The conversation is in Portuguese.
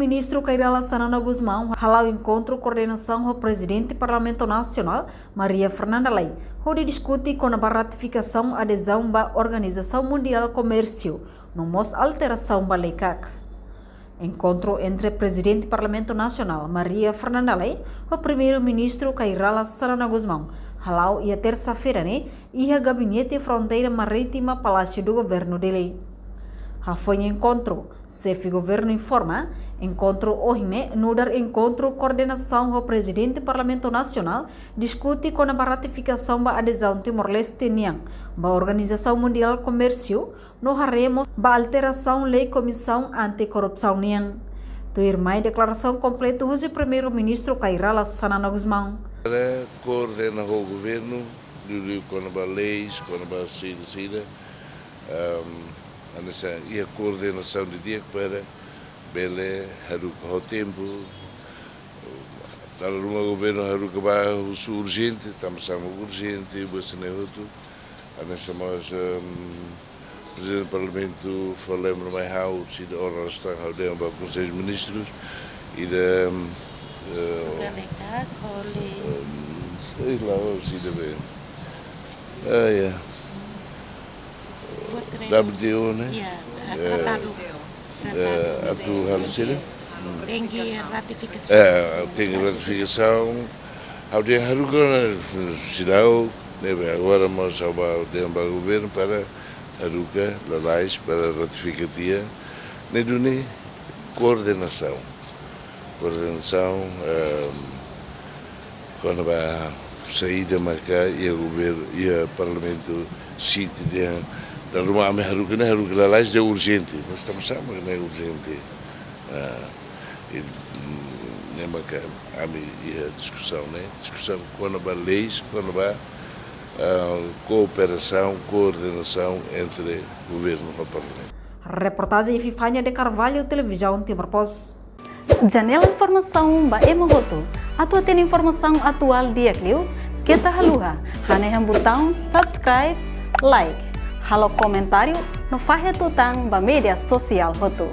Primeiro-Ministro Kairala Sanana Guzmão halau encontro coordenação com o Presidente do Parlamento Nacional, Maria Fernanda Lei, onde discute com a ratificação adesão da Organização Mundial do Comércio, no mos alteração da lei CAC. Encontro entre o Presidente do Parlamento Nacional, Maria Fernanda Lei, e o Primeiro-Ministro Kairala Sanana Guzmão, halau e a terça-feira, e o Gabinete Fronteira Marítima Palácio do Governo de Lei. Foi encontro, chefe governo informa, encontro hoje no dar encontro coordenação com o Presidente do Parlamento Nacional, discute com a ratificação da adesão Timor-Leste Niang, da Organização Mundial do Comércio, no haremos da alteração lei Comissão Anticorrupção Niang. Tuir mais declaração completa o Primeiro-Ministro Kairala Sanana Guzmão. Para coordenar o governo, com as leis, com as saídas, e a coordenação de dia para bele haruka o tempo dalam rumah governo haruka ba urgente estamos urgente você não outro anessa mais presidente do parlamento falamos mais how se de hora está rodeando para conselhos ministros e da sei lá se deve WTO, né? Atu Halusira? Tem ratificação. Tem ratificação. Ao dia Haruka, sinal, agora nós vamos ao governo para Haruka, Lalais, para ratificatia, nem coordenação. Coordenação, quando vai sair da marca e o governo e o parlamento sinto da rumah Haruka Lalais é urgente, nós estamos sabendo que é urgente. A discussão, né? Discussão quando há leis, quando há cooperação, coordenação entre governo e parlamento. Reportagem Fifania de Carvalho, Televisão Timor Post. Janela Informação ba Emogoto. Atua tem informação atual dia Clio, que tá haluha. Hanehan botão subscribe, like. Halo comentário no Fahia Tutang ba media sosial hotu.